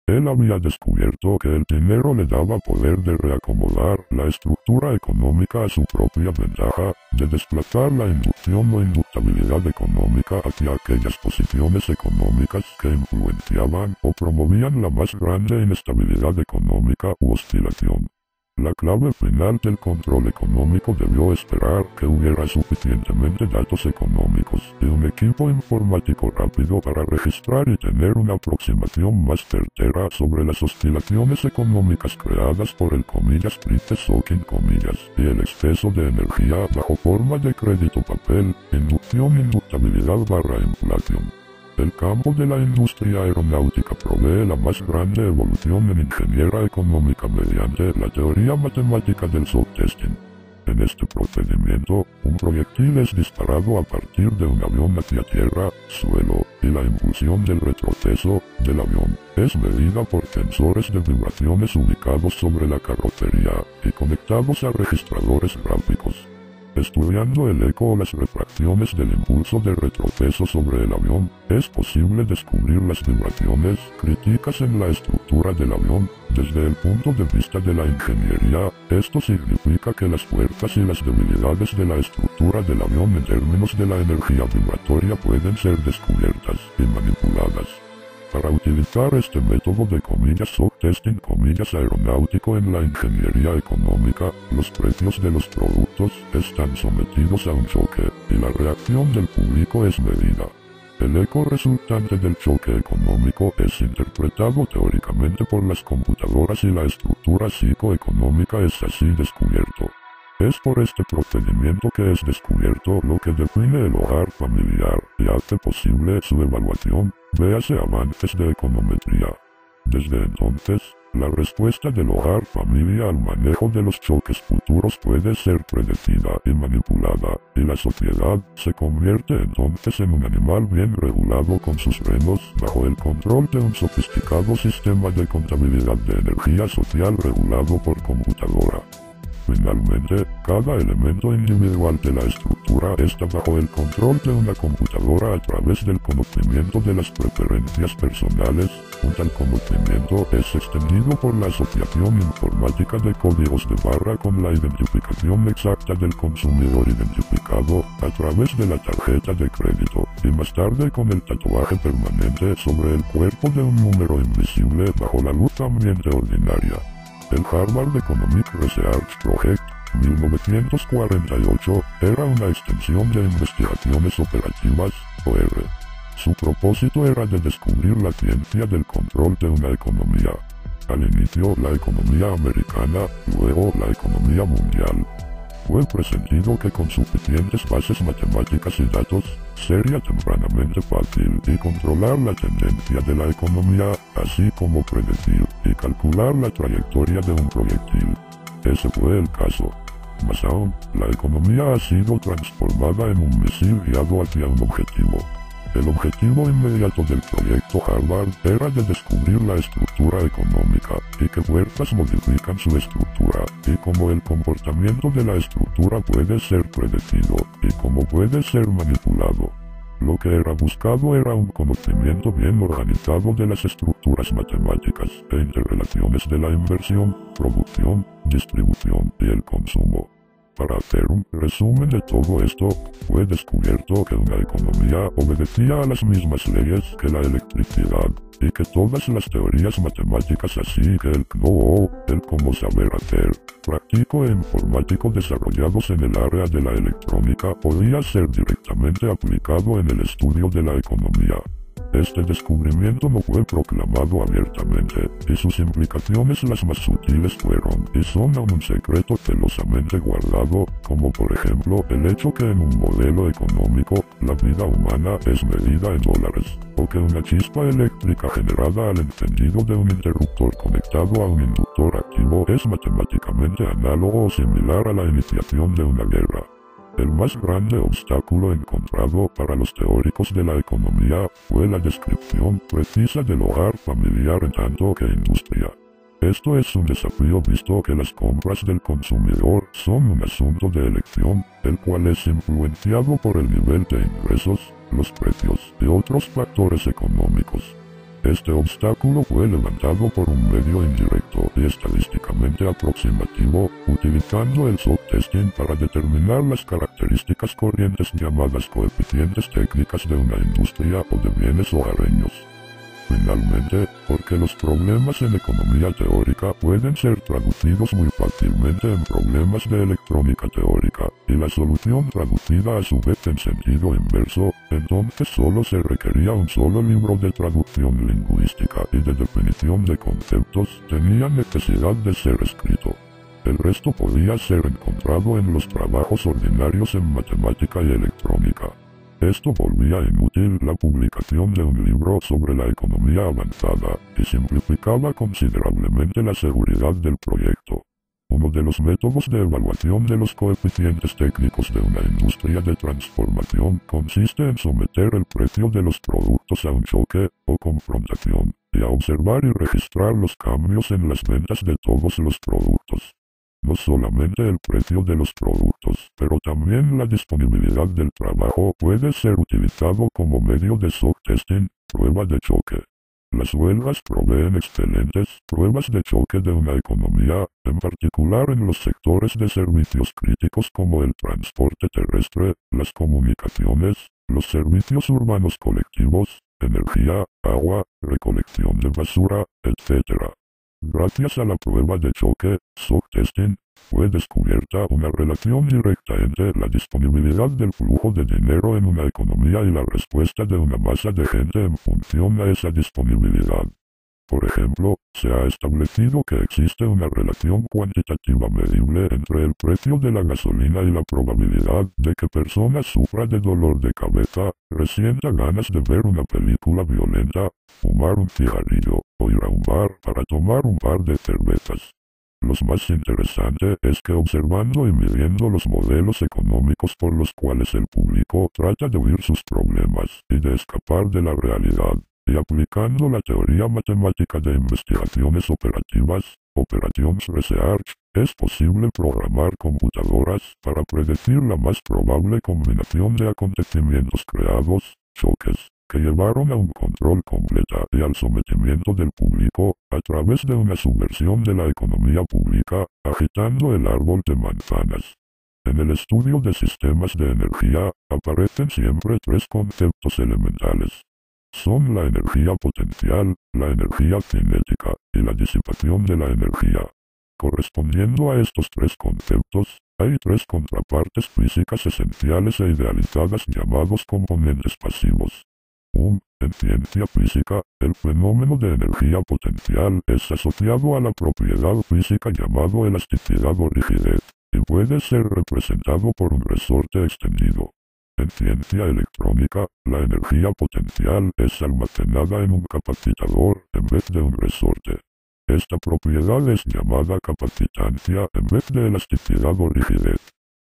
Él había descubierto que el dinero le daba poder de reacomodar la estructura económica a su propia ventaja, de desplazar la inducción o inductabilidad económica hacia aquellas posiciones económicas que influenciaban o promovían la más grande inestabilidad económica u oscilación. La clave final del control económico debió esperar que hubiera suficientemente datos económicos y un equipo informático rápido para registrar y tener una aproximación más certera sobre las oscilaciones económicas creadas por el price shocking y el exceso de energía bajo forma de crédito papel, inducción, inductabilidad / inflación. El campo de la industria aeronáutica provee la más grande evolución en ingeniería económica mediante la teoría matemática del shock testing. En este procedimiento, un proyectil es disparado a partir de un avión hacia tierra, suelo, y la impulsión del retroceso del avión es medida por sensores de vibraciones ubicados sobre la carrocería y conectados a registradores gráficos. Estudiando el eco o las refracciones del impulso de retroceso sobre el avión, es posible descubrir las vibraciones críticas en la estructura del avión. Desde el punto de vista de la ingeniería, esto significa que las fuerzas y las debilidades de la estructura del avión en términos de la energía vibratoria pueden ser descubiertas y manipuladas. Para utilizar este método de shock testing aeronáutico en la ingeniería económica, los precios de los productos están sometidos a un choque, y la reacción del público es medida. El eco resultante del choque económico es interpretado teóricamente por las computadoras y la estructura psicoeconómica es así descubierto. Es por este procedimiento que es descubierto lo que define el hogar familiar y hace posible su evaluación, véase avances de econometría. Desde entonces, la respuesta del hogar familia al manejo de los choques futuros puede ser predecida y manipulada, y la sociedad se convierte entonces en un animal bien regulado con sus frenos bajo el control de un sofisticado sistema de contabilidad de energía social regulado por computadora. Finalmente, cada elemento individual de la estructura está bajo el control de una computadora a través del conocimiento de las preferencias personales. Un tal conocimiento es extendido por la asociación informática de códigos de barra con la identificación exacta del consumidor identificado a través de la tarjeta de crédito, y más tarde con el tatuaje permanente sobre el cuerpo de un número invisible bajo la luz ambiente ordinaria. El Harvard Economic Research Project, 1948, era una extensión de investigaciones operativas, OR. Su propósito era de descubrir la ciencia del control de una economía. Al inicio la economía americana, luego la economía mundial. Fue presentido que con suficientes bases matemáticas y datos, sería tempranamente fácil y controlar la tendencia de la economía, así como predecir y calcular la trayectoria de un proyectil. Ese fue el caso. Más aún, la economía ha sido transformada en un misil guiado hacia un objetivo. El objetivo inmediato del proyecto Harvard era de descubrir la estructura económica y qué fuerzas modifican su estructura, y cómo el comportamiento de la estructura puede ser predecido y cómo puede ser manipulado. Lo que era buscado era un conocimiento bien organizado de las estructuras matemáticas e interrelaciones de la inversión, producción, distribución y el consumo. Para hacer un resumen de todo esto, fue descubierto que una economía obedecía a las mismas leyes que la electricidad, y que todas las teorías matemáticas así que el know-how, el cómo saber hacer, práctico e informático desarrollados en el área de la electrónica podía ser directamente aplicado en el estudio de la economía. Este descubrimiento no fue proclamado abiertamente, y sus implicaciones las más sutiles fueron y son aún un secreto celosamente guardado, como por ejemplo el hecho que en un modelo económico, la vida humana es medida en dólares, o que una chispa eléctrica generada al encendido de un interruptor conectado a un inductor activo es matemáticamente análogo o similar a la iniciación de una guerra. El más grande obstáculo encontrado para los teóricos de la economía fue la descripción precisa del hogar familiar en tanto que industria. Esto es un desafío visto que las compras del consumidor son un asunto de elección, el cual es influenciado por el nivel de ingresos, los precios y otros factores económicos. Este obstáculo fue levantado por un medio indirecto y estadísticamente aproximativo, utilizando el shock testing para determinar las características corrientes llamadas coeficientes técnicas de una industria o de bienes hogareños. Finalmente, porque los problemas en economía teórica pueden ser traducidos muy fácilmente en problemas de electrónica teórica, y la solución traducida a su vez en sentido inverso, entonces solo se requería un solo libro de traducción lingüística y de definición de conceptos tenía necesidad de ser escrito. El resto podía ser encontrado en los trabajos ordinarios en matemática y electrónica. Esto volvía inútil la publicación de un libro sobre la economía avanzada, y simplificaba considerablemente la seguridad del proyecto. Uno de los métodos de evaluación de los coeficientes técnicos de una industria de transformación consiste en someter el precio de los productos a un choque o confrontación, y a observar y registrar los cambios en las ventas de todos los productos. No solamente el precio de los productos, pero también la disponibilidad del trabajo puede ser utilizado como medio de shock testing, prueba de choque. Las huelgas proveen excelentes pruebas de choque de una economía, en particular en los sectores de servicios críticos como el transporte terrestre, las comunicaciones, los servicios urbanos colectivos, energía, agua, recolección de basura, etc. Gracias a la prueba de choque, shock testing, fue descubierta una relación directa entre la disponibilidad del flujo de dinero en una economía y la respuesta de una masa de gente en función a esa disponibilidad. Por ejemplo, se ha establecido que existe una relación cuantitativa medible entre el precio de la gasolina y la probabilidad de que personas sufran de dolor de cabeza, resienta ganas de ver una película violenta, fumar un cigarrillo, o ir a un bar para tomar un par de cervezas. Lo más interesante es que observando y midiendo los modelos económicos por los cuales el público trata de huir sus problemas y de escapar de la realidad, y aplicando la teoría matemática de investigaciones operativas, Operations Research, es posible programar computadoras para predecir la más probable combinación de acontecimientos creados, choques, que llevaron a un control completa y al sometimiento del público, a través de una subversión de la economía pública, agitando el árbol de manzanas. En el estudio de sistemas de energía, aparecen siempre tres conceptos elementales. Son la energía potencial, la energía cinética, y la disipación de la energía. Correspondiendo a estos tres conceptos, hay tres contrapartes físicas esenciales e idealizadas llamados componentes pasivos. En ciencia física, el fenómeno de energía potencial es asociado a la propiedad física llamado elasticidad o rigidez, y puede ser representado por un resorte extendido. En ciencia electrónica, la energía potencial es almacenada en un capacitador en vez de un resorte. Esta propiedad es llamada capacitancia en vez de elasticidad o rigidez.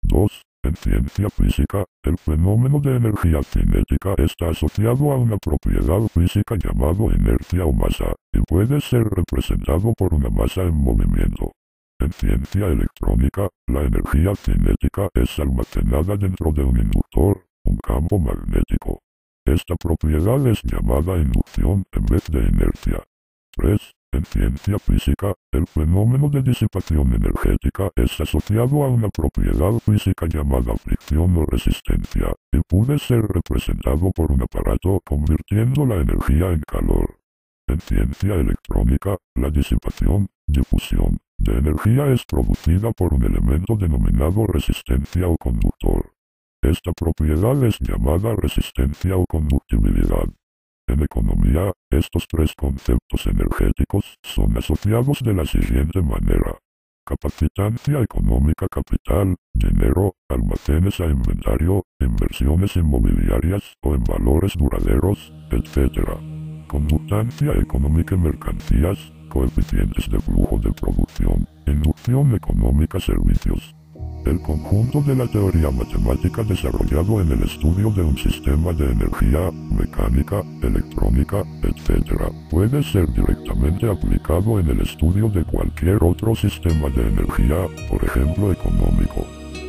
2. En ciencia física, el fenómeno de energía cinética está asociado a una propiedad física llamado inercia o masa, y puede ser representado por una masa en movimiento. En ciencia electrónica, la energía cinética es almacenada dentro de un inductor, un campo magnético. Esta propiedad es llamada inducción en vez de inercia. 3. En ciencia física, el fenómeno de disipación energética es asociado a una propiedad física llamada fricción o resistencia, y puede ser representado por un aparato convirtiendo la energía en calor. En ciencia electrónica, la disipación, difusión, de energía es producida por un elemento denominado resistencia o conductor. Esta propiedad es llamada resistencia o conductibilidad. En economía, estos tres conceptos energéticos son asociados de la siguiente manera. Capacitancia económica capital, dinero, almacenes a inventario, inversiones inmobiliarias o en valores duraderos, etc. Conductancia económica mercancías, coeficientes de flujo de producción, inducción económica servicios. El conjunto de la teoría matemática desarrollado en el estudio de un sistema de energía, mecánica, electrónica, etc., puede ser directamente aplicado en el estudio de cualquier otro sistema de energía, por ejemplo económico.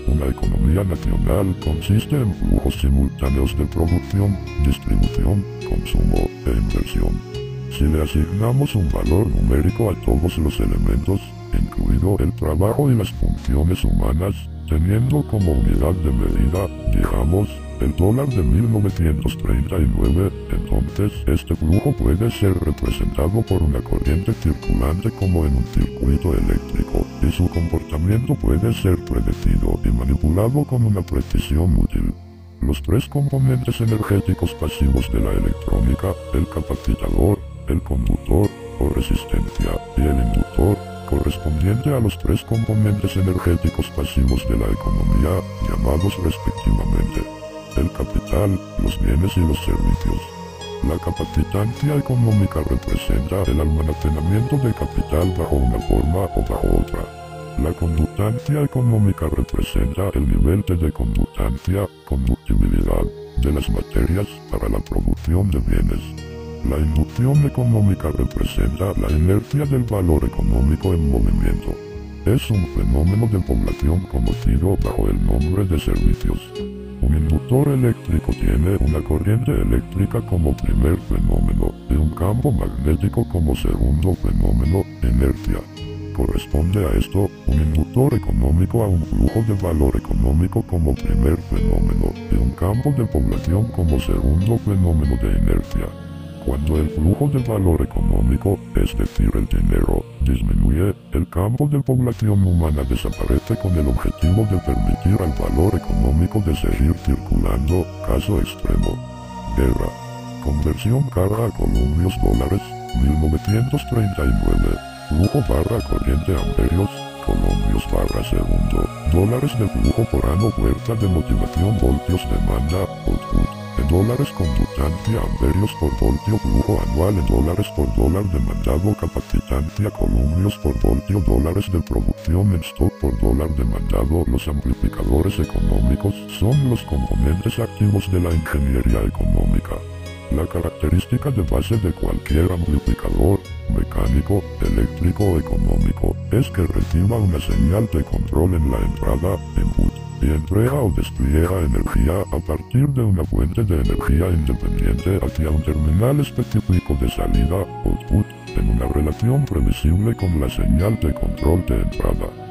Una economía nacional consiste en flujos simultáneos de producción, distribución, consumo e inversión. Si le asignamos un valor numérico a todos los elementos, incluido el trabajo y las funciones humanas, teniendo como unidad de medida, digamos, el dólar de 1939, entonces este flujo puede ser representado por una corriente circulante como en un circuito eléctrico, y su comportamiento puede ser predecido y manipulado con una precisión útil. Los tres componentes energéticos pasivos de la electrónica, el capacitor, el conductor o resistencia, y el inductor, correspondiente a los tres componentes energéticos pasivos de la economía, llamados respectivamente el capital, los bienes y los servicios. La capacitancia económica representa el almacenamiento de capital bajo una forma o bajo otra. La conductancia económica representa el nivel de conductancia, conductibilidad, de las materias para la producción de bienes. La inducción económica representa la inercia del valor económico en movimiento. Es un fenómeno de población conocido bajo el nombre de servicios. Un inductor eléctrico tiene una corriente eléctrica como primer fenómeno y un campo magnético como segundo fenómeno, inercia. Corresponde a esto, un inductor económico a un flujo de valor económico como primer fenómeno y un campo de población como segundo fenómeno de inercia. Cuando el flujo de valor económico, es decir el dinero, disminuye, el campo de población humana desaparece con el objetivo de permitir al valor económico de seguir circulando, caso extremo. Guerra. Conversión cara a columpios dólares, 1939. Flujo barra corriente amperios, columpios barra segundo, dólares de flujo por ano fuerza de motivación voltios demanda, output. En dólares conductancia amperios por voltio flujo anual en dólares por dólar demandado capacitancia columpios por voltio dólares de producción en stock por dólar demandado. Los amplificadores económicos son los componentes activos de la ingeniería económica. La característica de base de cualquier amplificador, mecánico, eléctrico o económico, es que reciba una señal de control en la entrada, input, y entrega o despliega energía a partir de una fuente de energía independiente hacia un terminal específico de salida, output, en una relación previsible con la señal de control de entrada.